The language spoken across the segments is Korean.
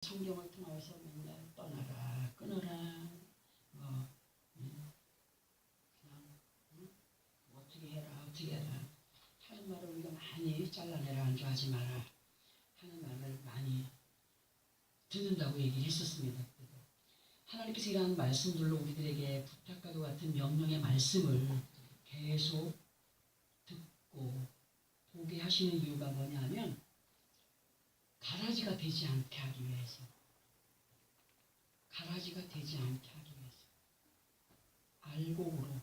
성경을 통해서 맨날 떠나라, 끊어라, 뭐 그냥 어떻게 해라, 어떻게 해라 하는 말을 우리가 많이 잘라내라, 안주하지 마라 하는 말을 많이 듣는다고 얘기를 했었습니다. 하나님께서 이러한 말씀들로 우리들에게 부탁과도 같은 명령의 말씀을 계속 듣고 보게 하시는 이유가 뭐냐면 가라지가 되지 않게 하기 위해서, 가라지가 되지 않게 하기 위해서, 알곡으로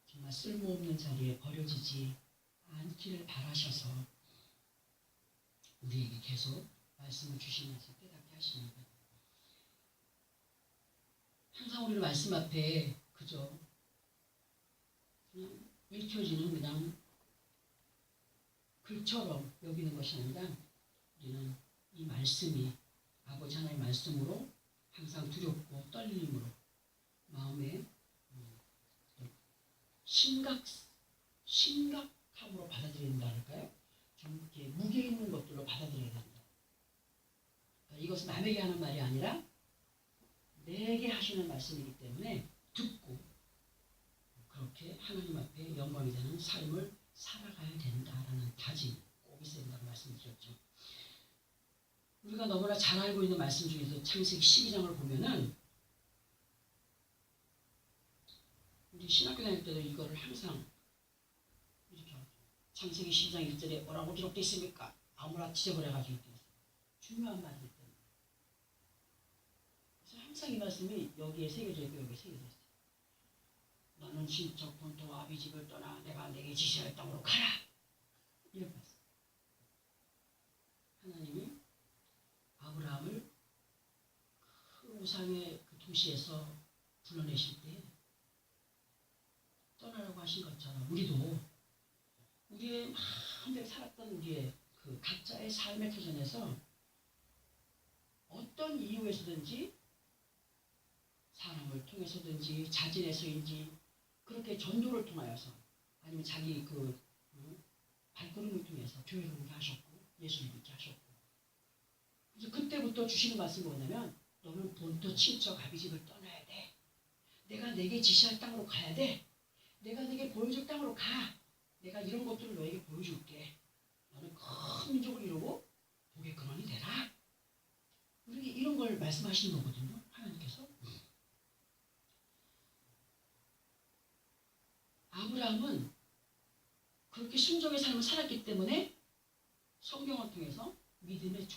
정말 쓸모없는 자리에 버려지지 않기를 바라셔서 우리에게 계속 말씀을 주시면서 깨닫게 하십니다. 항상 우리는 말씀 앞에 그저 그냥 읽혀지는 그냥 글처럼 여기는 것이 아니라 우리는 이 말씀이 아버지 하나님의 말씀으로 항상 두렵고 떨림으로 마음에 심각함으로 받아들인다 할까요? 좀 이렇게 무게 있는 것들로 받아들여야 된다. 그러니까 이것은 남에게 하는 말이 아니라 내게 하시는 말씀이기 때문에 듣고 그렇게 하나님 앞에 영광이 되는 삶을 살아가야 된다라는 다짐 꼭 있어야 된다고 말씀드렸죠. 우리가 너무나 잘 알고 있는 말씀 중에서 창세기 12장을 보면은 우리 신학교 다닐 때도 이거를 항상 이렇게 하죠. 창세기 12장 1절에 뭐라고 기록되어 있습니까? 아무나 지저버려가지고 있어요. 중요한 말이기 때문에. 그래서 항상 이 말씀이 여기에 새겨져 있고 여기에 새겨져 있어요. 너는 친척 본토 아비 집을 떠나 내가 내게 지시할 땅으로 가라. 이런 말씀. 하나님이 아브라함을 그 우상의 그 도시에서 불러내실 때 떠나라고 하신 것처럼 우리도 우리의 마음대로 살았던 우리의 그 각자의 삶의 터전에서 어떤 이유에서든지 사람을 통해서든지 자진해서인지 그렇게 전도를 통하여서 아니면 자기 그 발걸음을 통해서 교회를 오게 하셨고 예수를 믿게 하셨고 그래서 그때부터 주시는 말씀이 뭐냐면 너는 본토 친척 아비집을 떠나야 돼. 내가 내게 지시할 땅으로 가야 돼. 내가 내게 보여줄 땅으로 가. 내가 이런 것들을 너에게 보여줄게. 너는 큰 민족을 이루고 복의 근원이 되라. 우리에게 이런 걸 말씀하시는 거거든요. 하나님께서. 아브라함은 그렇게 순종의 삶을 살았기 때문에 성경을 통해서 믿음의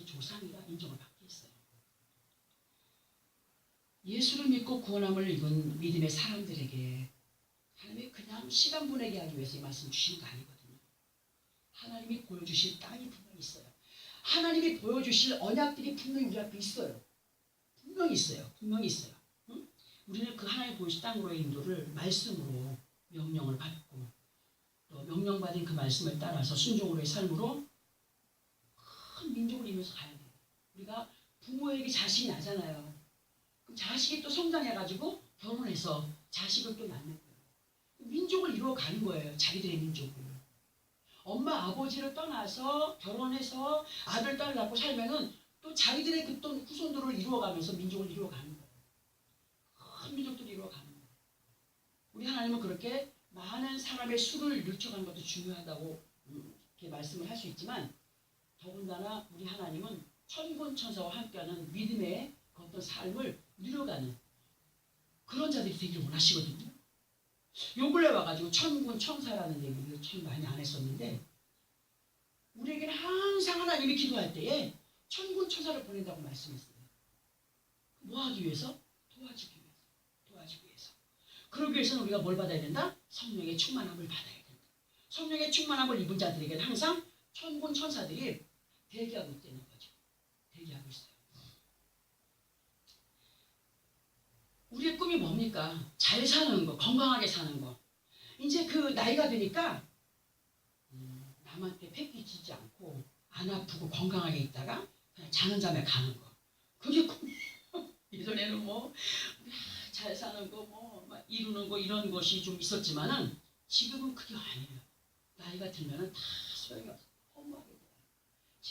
조상이라 인정을 받게 했어요. 예수를 믿고 구원함을 입은 믿음의 사람들에게 하나님이 그냥 시간 보내게 하기 위해서 이 말씀 주시는 거 아니거든요. 하나님이 보여주실 땅이 분명히 있어요. 하나님이 보여주실 언약들이 분명히 우리 앞에 있어요. 분명히 있어요. 응? 우리는 그 하나님 보여주신 땅으로의 인도를 말씀으로 명령을 받고 또 명령받은 그 말씀을 따라서 순종으로의 삶으로 큰 민족을 이루면서 가야 돼요. 우리가 부모에게 자식이 나잖아요. 그럼 자식이 또 성장해가지고 결혼해서 자식을 또 낳는 거예요. 민족을 이루어가는 거예요. 자기들의 민족을. 엄마 아버지를 떠나서 결혼해서 아들 딸을 낳고 살면은 또 자기들의 그 또 후손들을 이루어가면서 민족을 이루어가는 거예요. 큰 민족들을 이루어가는 거예요. 우리 하나님은 그렇게 많은 사람의 수를 늦춰가는 것도 중요하다고 이렇게 말씀을 할 수 있지만 더군다나 우리 하나님은 천군 천사와 함께하는 믿음의 어떤 삶을 누려가는 그런 자들이 되기를 원하시거든요. 요 근래 와가지고 천군 천사라는 얘기를 참 많이 안 했었는데 우리에게는 항상 하나님이 기도할 때에 천군 천사를 보낸다고 말씀했어요. 뭐 하기 위해서? 도와주기 위해서. 그러기 위해서는 우리가 뭘 받아야 된다? 성령의 충만함을 받아야 된다. 성령의 충만함을 입은 자들에게는 항상 천군 천사들이 대기하고 있다는 거죠. 대기하고 있어요. 우리의 꿈이 뭡니까? 잘 사는 거, 건강하게 사는 거. 이제 그 나이가 되니까 남한테 패기치지 않고 안 아프고 건강하게 있다가 그냥 자는 잠에 가는 거. 그게 꿈이에요. 예전에는 뭐 잘 사는 거, 뭐 이루는 거 이런 것이 좀 있었지만은 지금은 그게 아니에요. 나이가 들면은 다 소용이 없어요. 허무하게 돼요.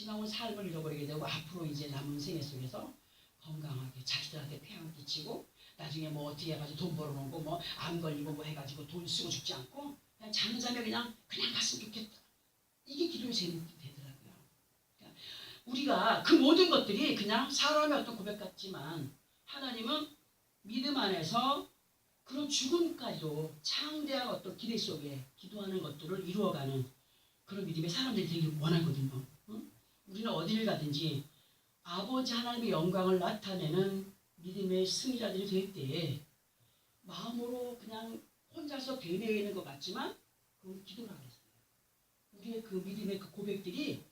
지나온 삶을 잃어버리게 되고 앞으로 이제 남은 생애 속에서 건강하게 자식들한테 폐암 끼치고 나중에 뭐 어떻게 해가지고 돈 벌어놓은 거 뭐 암 걸리고 뭐 해가지고 돈 쓰고 죽지 않고 그냥 잠잠에 그냥 갔으면 좋겠다. 이게 기도의 제목이 되더라고요. 그러니까 우리가 그 모든 것들이 그냥 사람의 어떤 고백 같지만 하나님은 믿음 안에서 그런 죽음까지도 창대한 어떤 기대 속에 기도하는 것들을 이루어가는 그런 믿음의 사람들이 되길 원하거든요. 응? 우리는 어디를 가든지 아버지 하나님의 영광을 나타내는 믿음의 승리자들이 될 때에 마음으로 그냥 혼자서 되뇌어 있는 것 같지만 그건 기도라고 했어요. 우리의 그 믿음의 그 고백들이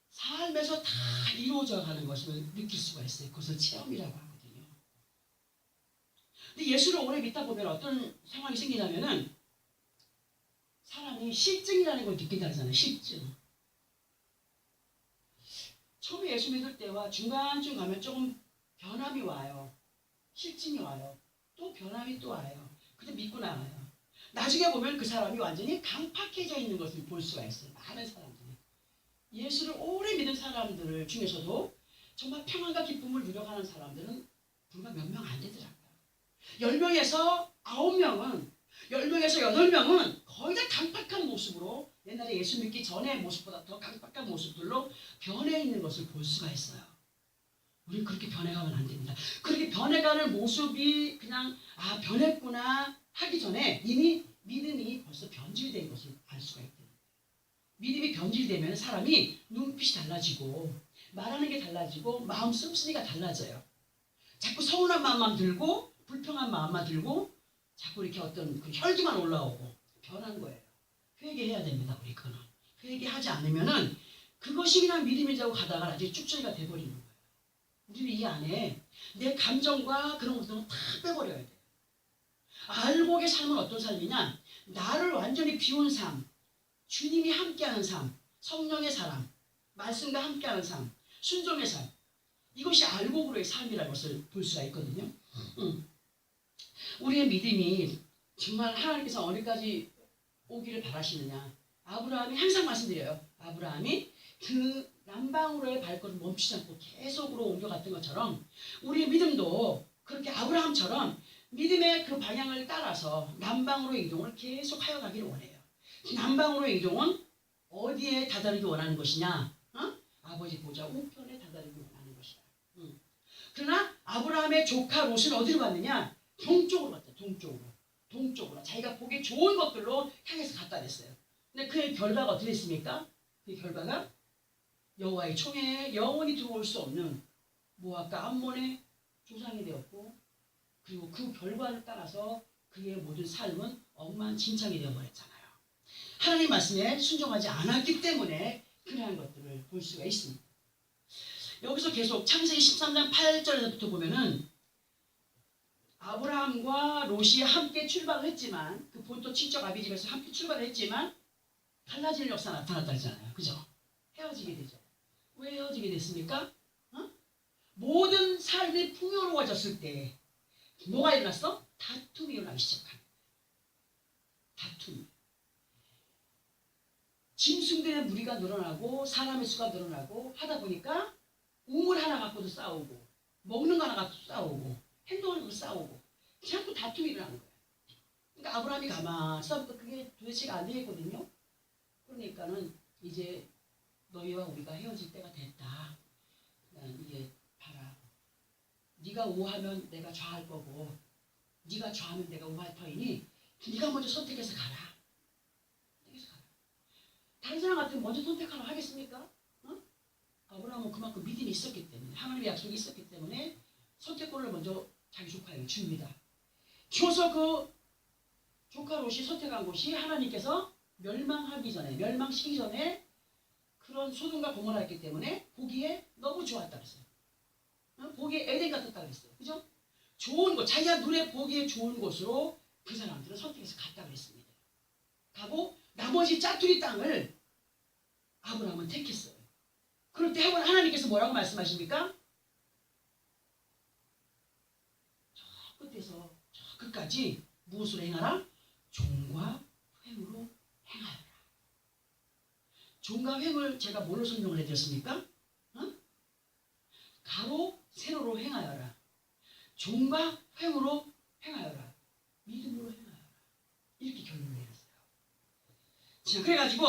삶에서 다 이루어져 가는 것을 느낄 수가 있어요. 그것을 체험이라고 하거든요. 근데 예수를 오래 믿다 보면 어떤 상황이 생기냐면은 사람이 실증이라는 걸 느낀다잖아요. 실증. 처음에 예수 믿을 때와 중간쯤 가면 조금 변함이 와요. 실증이 와요. 또 변함이 또 와요. 근데 믿고 나가요. 나중에 보면 그 사람이 완전히 강팍해져 있는 것을 볼 수가 있어요. 많은 사람들이. 예수를 오래 믿은 사람들 중에서도 정말 평안과 기쁨을 누려가는 사람들은 불과 몇 명 안 되더라고요. 10명에서 9명은 10명에서 8명은 거의 다 강팍한 모습으로 옛날에 예수 믿기 전의 모습보다 더 강팍한 모습들로 변해 있는 것을 볼 수가 있어요. 우리 그렇게 변해가면 안 됩니다. 그렇게 변해가는 모습이 그냥 변했구나 하기 전에 이미 믿음이 벌써 변질된 것을 알 수가 있대요. 믿음이 변질되면 사람이 눈빛이 달라지고 말하는 게 달라지고 마음 씀씀이가 달라져요. 자꾸 서운한 마음만 들고 불평한 마음만 들고 자꾸 이렇게 어떤 그 혈기만 올라오고 변한 거예요. 회개해야 됩니다. 우리 그거는. 회개하지 않으면은 그것이 그냥 믿음이라고 가다가 나중에 쭉저기가 돼버리는 거예요. 우리는 이 안에 내 감정과 그런 것들은 다 빼버려야 돼요. 알곡의 삶은 어떤 삶이냐? 나를 완전히 비운 삶, 주님이 함께하는 삶, 성령의 사람, 말씀과 함께하는 삶, 순종의 삶. 이것이 알곡으로의 삶이라는 것을 볼 수가 있거든요. 우리의 믿음이 정말 하나님께서 어디까지 오기를 바라시느냐. 아브라함이 항상 말씀드려요. 아브라함이 그 남방으로의 발걸음을 멈추지 않고 계속으로 옮겨갔던 것처럼 우리의 믿음도 그렇게 아브라함처럼 믿음의 그 방향을 따라서 남방으로 이동을 계속 하여 가기를 원해요. 남방으로의 이동은 어디에 다다르기 원하는 것이냐? 아버지 보좌 우편에 다다르기 원하는 것이다. 그러나 아브라함의 조카 롯은 어디로 갔느냐? 동쪽으로 갔다. 동쪽으로. 자기가 보기 좋은 것들로 향해서 갔다 됐어요. 근데 그의 결과가 어떻게 됐습니까? 그 결과가 여호와의 총회에 영원히 들어올 수 없는 모압과 암몬의 조상이 되었고 그리고 그 결과를 따라서 그의 모든 삶은 엉망진창이 되어버렸잖아요. 하나님 말씀에 순종하지 않았기 때문에 그러한 것들을 볼 수가 있습니다. 여기서 계속 창세기 13장 8절에서부터 보면은 아브라함과 롯이 함께 출발을 했지만 그 본토 친척 아비집에서 함께 출발을 했지만 갈라질 역사 나타났다 했잖아요. 그죠? 헤어지게 되죠. 왜 헤어지게 됐습니까? 모든 삶이 풍요로워졌을 때 뭐가 일어났어? 다툼이 일어나기 시작합니다. 다툼. 짐승들의 무리가 늘어나고 사람의 수가 늘어나고 하다 보니까 우물 하나 갖고도 싸우고 먹는 거 하나 갖고도 싸우고 행동하는 거 싸우고 자꾸 다툼이 일어나는 거예요. 그러니까 아브라함이 가만히 싸우니까 그게 도대체가 안 되겠거든요. 그러니까는 이제 너희와 우리가 헤어질 때가 됐다. 이게 봐라. 네가 우하면 내가 좌할 거고 네가 좌하면 내가 우할 터이니 네가 먼저 선택해서 가라. 다른 사람 같으면 먼저 선택하라 하겠습니까? 아브라함은 그만큼 믿음이 있었기 때문에 하나님의 약속이 있었기 때문에 선택권을 먼저 자기 조카에게 줍니다. 줘서 그 조카 롯이 선택한 곳이 하나님께서 멸망시키기 전에 그런 소돔과 고모라였기 때문에 보기에 너무 좋았다 그랬어요. 보기에 에덴 같았다 그랬어요. 그죠? 좋은 곳, 자기가 눈에 보기에 좋은 곳으로 그 사람들은 선택해서 갔다 그랬습니다. 가고 나머지 짜투리 땅을 아브라함은 택했어요. 그럴 때 하나님께서 뭐라고 말씀하십니까? 저 끝에서 저 끝까지 무엇으로 행하라? 종과 회의로 행하여라. 종과 횡을 제가 뭘로 설명을 해드렸습니까? 어? 가로 세로로 행하여라. 종과 횡으로 행하여라. 믿음으로 행하여라. 이렇게 결론을 내렸어요. 자, 그래가지고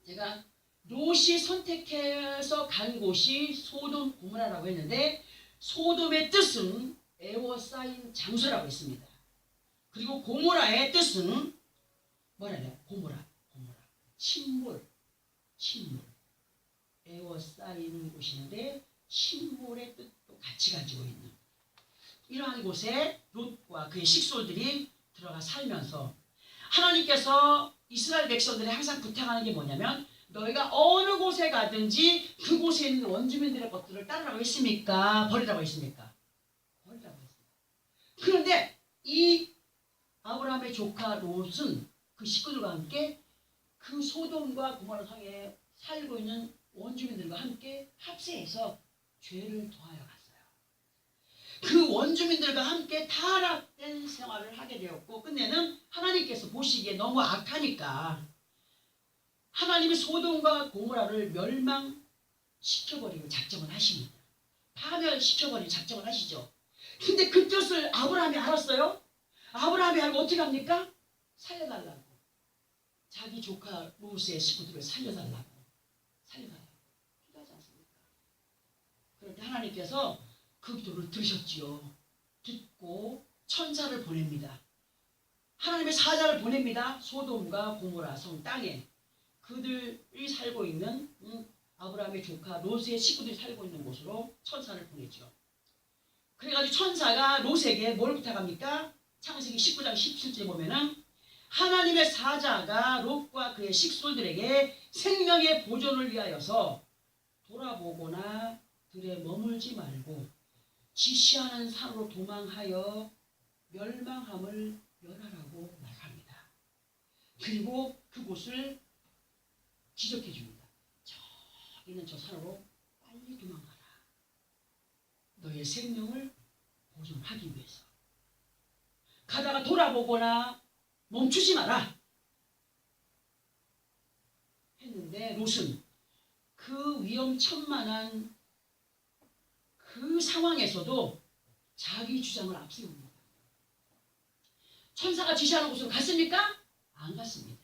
제가 롯이 선택해서 간 곳이 소돔 고모라라고 했는데 소돔의 뜻은 에워싸인 장소라고 했습니다. 그리고 고모라의 뜻은 뭐라래요? 고모라. 침몰. 에워싸이는 곳인데 침몰의 뜻도 같이 가지고 있는 이러한 곳에 롯과 그의 식솔들이 들어가 살면서 하나님께서 이스라엘 백성들이 항상 부탁하는 게 뭐냐면 너희가 어느 곳에 가든지 그곳에 있는 원주민들의 것들을 따르라고 했습니까? 버리라고 했습니까? 버리라고 했습니다. 그런데 이 아브라함의 조카 롯은 그 식구들과 함께 그 소돔과 고모라 성에 살고 있는 원주민들과 함께 합세해서 죄를 더하여 갔어요. 그 원주민들과 함께 타락된 생활을 하게 되었고 끝내는 하나님께서 보시기에 너무 악하니까 하나님이 소돔과 고모라를 멸망시켜버리고 작정을 하십니다. 파멸시켜버리고 작정을 하시죠. 근데 그 뜻을 아브라함이 알았어요. 아브라함이 알고 어떻게 합니까? 살려달라고. 자기 조카 롯의 식구들을 살려달라고 기도하지 않습니까? 그런데 하나님께서 그 기도를 들으셨지요. 듣고 천사를 보냅니다. 하나님의 사자를 보냅니다. 소돔과 고모라 성 땅에 그들이 살고 있는 아브라함의 조카 롯의 식구들이 살고 있는 곳으로 천사를 보내죠. 그래가지고 천사가 롯에게 뭘 부탁합니까? 창세기 19장 17절에 보면은 하나님의 사자가 롯과 그의 식솔들에게 생명의 보존을 위하여서 돌아보거나 들에 머물지 말고 지시하는 산으로 도망하여 멸망함을 멸하라고 말합니다. 그리고 그곳을 지적해 줍니다. 저기 있는 저 산으로 빨리 도망가라. 너의 생명을 보존하기 위해서. 가다가 돌아보거나 멈추지 마라 했는데 롯은 그 위험천만한 그 상황에서도 자기 주장을 앞세웁니다. 천사가 지시하는 곳으로 갔습니까? 안 갔습니다.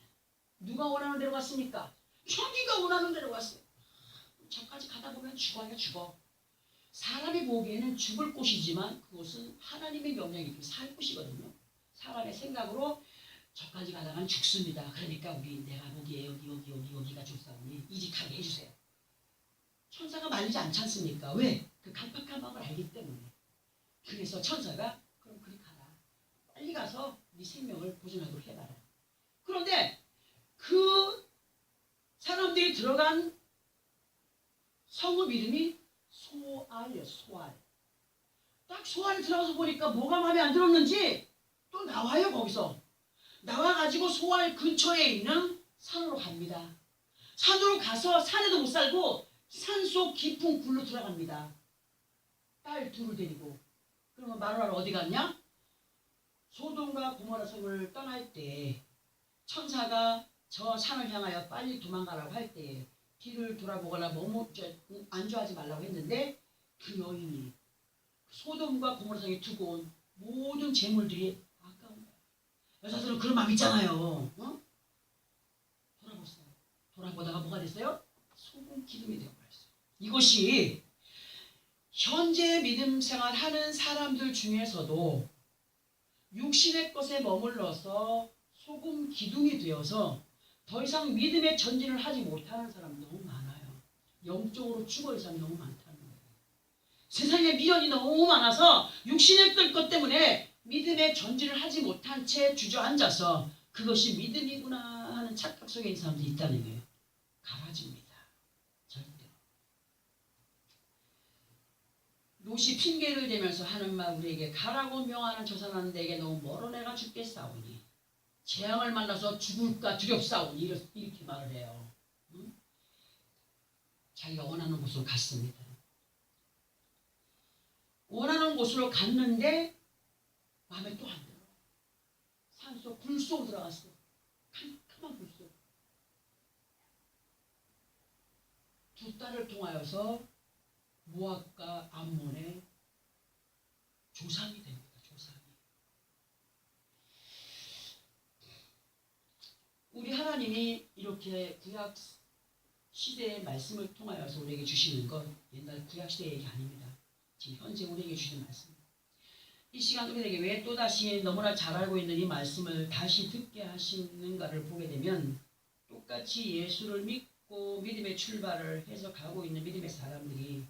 누가 원하는 대로 갔습니까? 자기가 원하는 대로 갔어요. 저까지 가다 보면 죽어. 사람이 보기에는 죽을 곳이지만 그곳은 하나님의 명령이 살 곳이거든요. 사람의 생각으로 저까지 가다간 죽습니다. 그러니까 내가 보기에 여기가 죽사오니 이직하게 해주세요. 천사가 말리지 않지 않습니까? 왜? 그 강팍한 마음을 알기 때문에. 그래서 천사가 그럼 그리 가라. 빨리 가서 네 생명을 보존하도록 해봐라. 그런데 그 사람들이 들어간 성읍 이름이 소알이에요. 소알. 딱 소알에 들어가서 보니까 뭐가 마음에 안 들었는지 또 나와요. 거기서. 나와가지고 소알 근처에 있는 산으로 갑니다. 산으로 가서 산에도 못 살고 산속 깊은 굴로 들어갑니다. 딸 둘을 데리고. 그러면 마누라는 어디 갔냐? 소돔과 고모라 성을 떠날 때 천사가 저 산을 향하여 빨리 도망가라고 할 때 뒤를 돌아보거나 안주하지 말라고 했는데 그 여인이 소돔과 고모라 성에 두고 온 모든 재물들이 아까운 거야. 여자들은 그런 마음 있잖아요. 어? 돌아봤어요. 돌아보다가 뭐가 됐어요? 소금 기둥이 되어버렸어요. 이것이 현재 믿음 생활하는 사람들 중에서도 육신의 것에 머물러서 소금 기둥이 되어서 더 이상 믿음의 전진을 하지 못하는 사람 너무 많아요. 영적으로 죽어있는 사람이 너무 많다는 거예요. 세상에 미련이 너무 많아서 육신의 것 때문에 믿음의 전진을 하지 못한 채 주저앉아서 그것이 믿음이구나 하는 착각 속에 있는 사람들이 있다는 거예요. 가라집니다. 절대로. 롯이 핑계를 대면서 하는 말 우리에게 가라고 명하는 저 사람 내게 너무 멀어 내가 죽겠사오니 재앙을 만나서 죽을까 두렵사오니 이렇게 말을 해요. 응? 자기가 원하는 곳으로 갔습니다. 원하는 곳으로 갔는데 마음에 또 안 들어. 산속 굴 속으로 들어갔어. 캄캄한 굴 속. 두 딸을 통하여서 모압과 암몬의 조상이 됩니다. 조상이. 우리 하나님이 이렇게 구약 시대의 말씀을 통하여서 우리에게 주시는 건 옛날 구약 시대 얘기 아닙니다. 지금 현재 우리에게 주시는 말씀입니다. 이 시간 우리에게 왜 또다시 너무나 잘 알고 있는 이 말씀을 다시 듣게 하시는가를 보게 되면 똑같이 예수를 믿고 믿음의 출발을 해서 가고 있는 믿음의 사람들이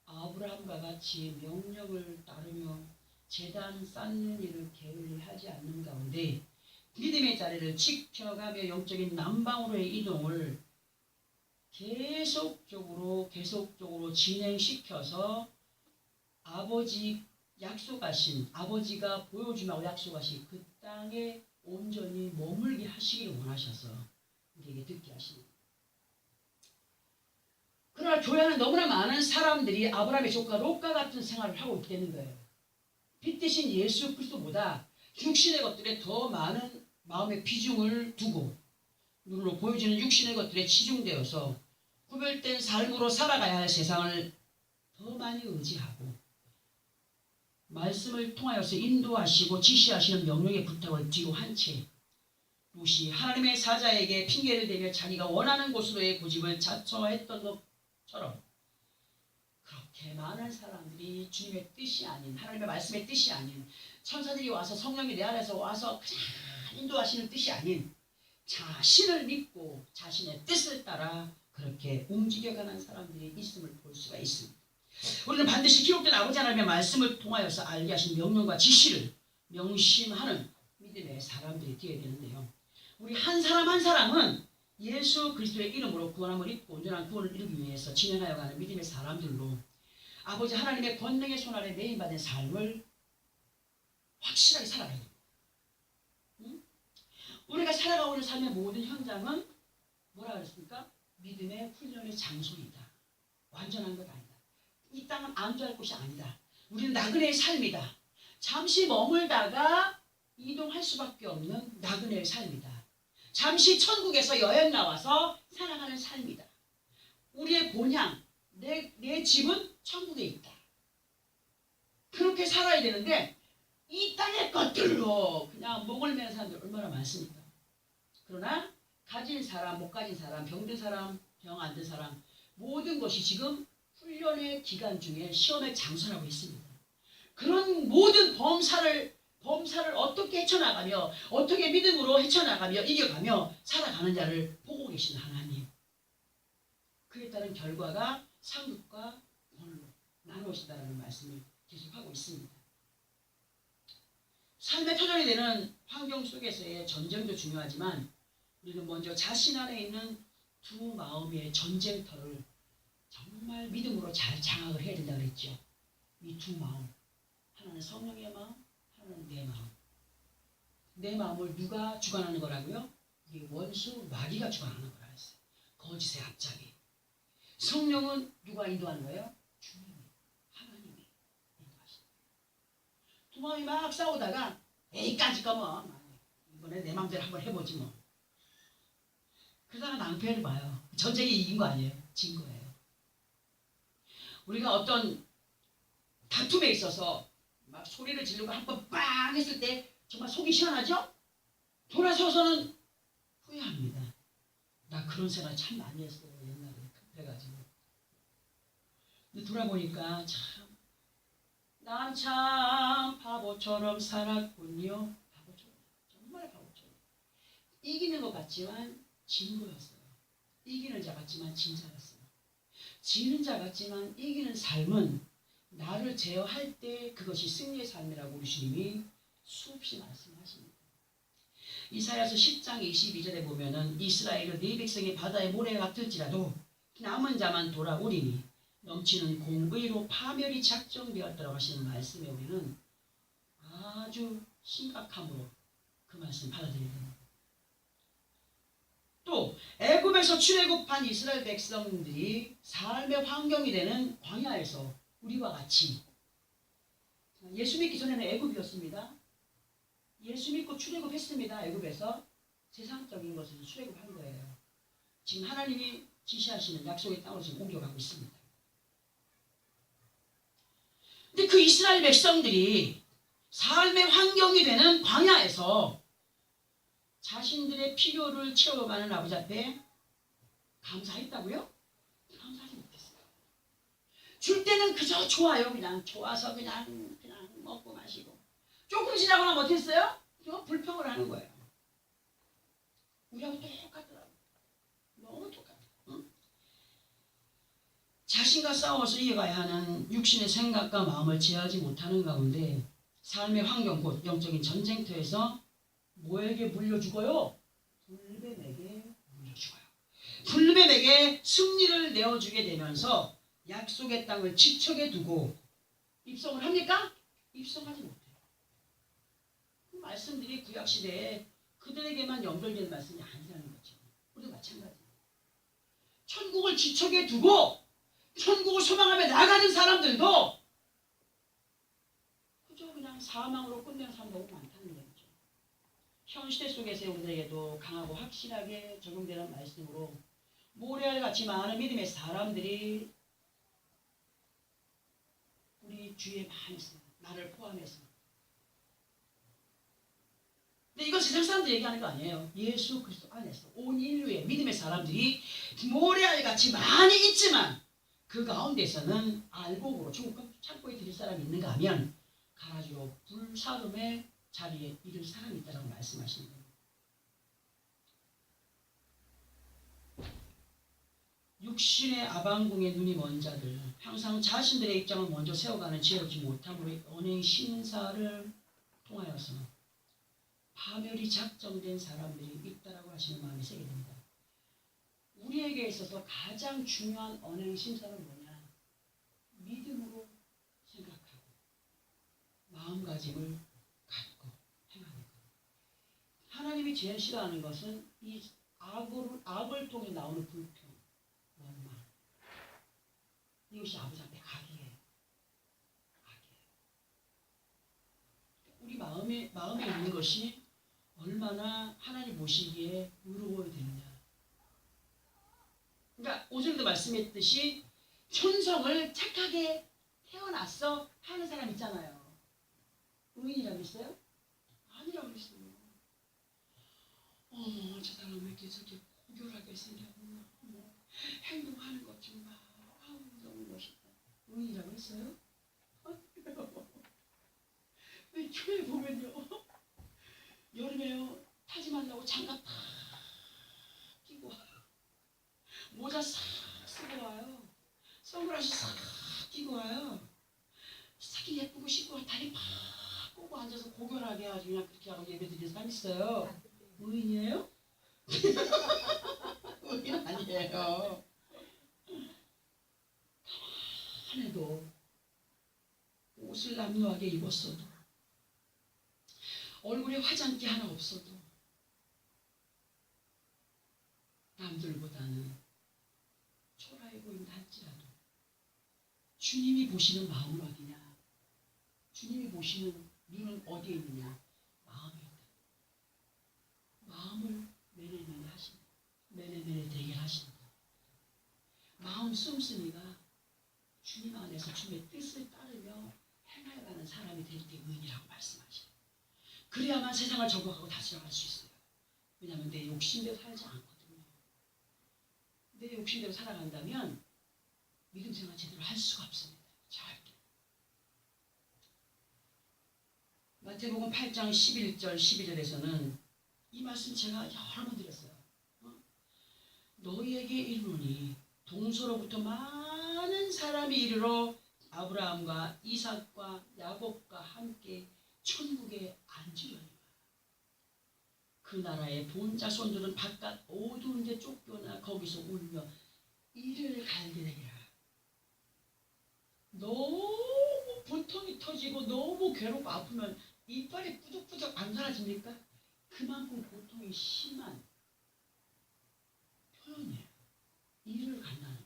아브라함과 같이 명령을 따르며 제단 쌓는 일을 게을리하지 않는 가운데 믿음의 자리를 지켜가며 영적인 남방으로의 이동을 계속적으로 진행시켜서 아버지 약속하신, 아버지가 보여주라고 약속하신 그 땅에 온전히 머물게 하시기를 원하셔서 우리에게 듣게 하십니다. 그러나 교회는 너무나 많은 사람들이 아브라함의 조카 롯과 같은 생활을 하고 있게 되는 거예요. 빛 대신 예수 그리스도보다 육신의 것들에 더 많은 마음의 비중을 두고 눈으로 보여지는 육신의 것들에 치중되어서 구별된 삶으로 살아가야 할 세상을 더 많이 의지하고 말씀을 통하여서 인도하시고 지시하시는 명령의 부탁을 뒤로 한 채 롯이 하나님의 사자에게 핑계를 대며 자기가 원하는 곳으로의 고집을 자처했던 것처럼 그렇게 많은 사람들이 주님의 뜻이 아닌 하나님의 말씀의 뜻이 아닌 천사들이 와서 성령이 내 안에서 와서 그냥 인도하시는 뜻이 아닌 자신을 믿고 자신의 뜻을 따라 그렇게 움직여가는 사람들이 있음을 볼 수가 있습니다. 우리는 반드시 기록된 아버지 하나님의 말씀을 통하여서 알게 하신 명령과 지시를 명심하는 믿음의 사람들이 되어야 되는데요. 우리 한 사람 한 사람은 예수 그리스도의 이름으로 구원함을 입고 온전한 구원을 이루기 위해서 진행하여 가는 믿음의 사람들로 아버지 하나님의 권능의 손아래 매인받은 삶을 확실하게 살아가야 됩니다. 우리가 살아가고 있는 삶의 모든 현장은 뭐라 그랬습니까? 믿음의 훈련의 장소이다. 완전한 것 아니다. 이 땅은 안주할 곳이 아니다. 우리는 나그네의 삶이다. 잠시 머물다가 이동할 수밖에 없는 나그네의 삶이다. 잠시 천국에서 여행 나와서 살아가는 삶이다. 우리의 본향, 내 집은 천국에 있다. 그렇게 살아야 되는데 이 땅의 것들로 그냥 목을 매는 사람들 얼마나 많습니까? 그러나 가진 사람, 못 가진 사람, 병든 사람, 병 안 든 사람 모든 것이 지금 훈련의 기간 중에 시험의 장소라고 있습니다. 그런 모든 범사를 어떻게 헤쳐나가며 어떻게 믿음으로 헤쳐나가며 이겨가며 살아가는 자를 보고 계신 하나님. 그에 따른 결과가 상급과 본로 나누어진다는 말씀을 계속하고 있습니다. 삶의 터전이 되는 환경 속에서의 전쟁도 중요하지만 우리는 먼저 자신 안에 있는 두 마음의 전쟁터를 정말 믿음으로 잘 장악을 해야 된다고 그랬죠. 이 두 마음. 하나는 성령의 마음, 하나는 내 마음. 내 마음을 누가 주관하는 거라고요? 이게 원수 마귀가 주관하는 거라 했어요. 거짓의 앞잡이. 성령은 누가 인도하는 거예요? 주님이, 하나님이 인도하시는 거예요. 두 마음이 막 싸우다가 에이까지 거면 이번에 내 마음대로 한번 해보지 뭐. 그러다가 낭패를 봐요. 전쟁이 이긴 거 아니에요? 진 거예요. 우리가 어떤 다툼에 있어서 막 소리를 지르고 한번 빵 했을 때 정말 속이 시원하죠? 돌아서서는 후회합니다. 나 그런 생각 참 많이 했어요. 옛날에 급해가지고. 근데 돌아보니까 난 참 바보처럼 살았군요. 바보처럼. 정말 바보처럼. 이기는 것 같지만 진 거였어요. 이기는 자 같지만 진 자였어요. 지는 자 같지만 이기는 삶은 나를 제어할 때 그것이 승리의 삶이라고 우리 주님이 수없이 말씀하십니다. 이사야서 10장 22절에 보면은 이스라엘은 네 백성이 바다의 모래 같을지라도 남은 자만 돌아오리니 넘치는 공의로 파멸이 작정되었다고 하시는 말씀에 우리는 아주 심각함으로 그 말씀 받아들여야 됩니다. 또 애굽에서 출애굽한 이스라엘 백성들이 삶의 환경이 되는 광야에서 우리와 같이 예수 믿기 전에는 애굽이었습니다. 예수 믿고 출애굽했습니다. 애굽에서 세상적인 것에서 출애굽한 거예요. 지금 하나님이 지시하시는 약속의 땅으로 지금 옮겨가고 있습니다. 근데 그 이스라엘 백성들이 삶의 환경이 되는 광야에서 자신들의 필요를 채워가는 아버지 앞에 감사했다고요? 감사하지 못했어요. 줄 때는 그저 좋아요. 그냥 좋아서 그냥 먹고 마시고. 조금 지나고 나면 어땠어요? 불평을 하는 거예요. 우리하고 똑같더라고요. 너무 똑같아요. 응? 자신과 싸워서 이어가야 하는 육신의 생각과 마음을 제어하지 못하는 가운데 삶의 환경 곧 영적인 전쟁터에서 뭐에게 물려 죽어요? 불뱀에게 물려 죽어요. 불뱀에게 승리를 내어주게 되면서 약속의 땅을 지척에 두고 입성을 합니까? 입성하지 못해요. 그 말씀들이 구약시대에 그들에게만 연결된 말씀이 아니라는 거죠. 우리도 마찬가지예요. 천국을 지척에 두고 천국을 소망하며 나가는 사람들도 그저 그냥 사망으로 끝내는 사람 너무 많다는 얘기죠. 현 시대 속에서 우리에게도 강하고 확실하게 적용되는 말씀으로 모래알같이 많은 믿음의 사람들이 우리 주위에 많이 있어요. 나를 포함해서. 근데 이건 세상 사람들 얘기하는 거 아니에요. 예수 그리스도 안에서 온 인류의 믿음의 사람들이 모래알같이 많이 있지만 그 가운데서는 알곡으로 천국 창고에 들일 사람이 있는가 하면 가라지로 불사름의 자리에 이를 사람이 있다고 말씀하시는 겁니다. 육신의 아방궁에 눈이 먼 자들, 항상 자신들의 입장을 먼저 세워가는 지혜롭지 못함으로 언행 신사를 통하여서 파멸이 작정된 사람들이 있다라고 하시는 마음이 세게 됩니다. 우리에게 있어서 가장 중요한 언행 신사는 뭐냐? 믿음으로 생각하고 마음가짐을 갖고 행하는 것. 하나님이 제일 싫어하는 것은 이 악을 통해 나오는 불평, 원망. 이것이 아버지 앞에 악이에요. 우리 마음에 있는 것이 얼마나 하나님 보시기에 의로워야 되느냐. 그러니까 오전에도 말씀했듯이 천성을 착하게 태어났어 하는 사람 있잖아요. 의인이라고 했어요? 아니라고 했어요. 저 사람 왜 이렇게 저렇게 고결하게 생겼나. 행동하는 것 좀 봐. 너무 멋있다. 의인이라고 했어요? 왜 교회 보면요. 여름에요. 타지 말라고 장갑 다 끼고 와요. 모자 싹 쓰고 와요. 선글라스 싹 끼고 와요. 사기 예쁘고 싶고 다리 팍 꼬고 앉아서 고결하게 아주 그냥 그렇게 하고 예배 드리는 사람 있어요. 의인이에요? 의인 아니에요. 가만해도 옷을 남루하게 입었어도 얼굴에 화장기 하나 없어도 남들보다는 초라해 보인다 할지라도 주님이 보시는 마음은 어디냐? 주님이 보시는 눈은 어디에 있느냐? 마음에 있다. 마음을 매일매일 하신다. 매일매일 대결하신다. 마음 씀씀이가 주님 안에서 주님의 뜻을 따르며 행해가는 사람이 될 때 의인이라고 말씀하시죠. 그래야만 세상을 정복하고 다스려갈 수 있어요. 왜냐하면 내 욕심대로 살지 않거든요. 내 욕심대로 살아간다면 믿음 생활 제대로 할 수가 없습니다. 절대. 마태복음 8장 11절 12절에서는 이 말씀 제가 여러 번 드렸어요. 너희에게 이르노니 동서로부터 많은 사람이 이르러 아브라함과 이삭과 야곱과 함께 천국에 앉으려니와 그 나라의 본 자손들은 바깥 어두운 데 쫓겨나 거기서 울며 이를 갈게 되리라. 너무 분통이 터지고 너무 괴롭고 아프면 이빨이 뿌덕뿌덕 안 사라집니까? 그만큼 고통이 심한 표현이에요. 이를 간다는 거.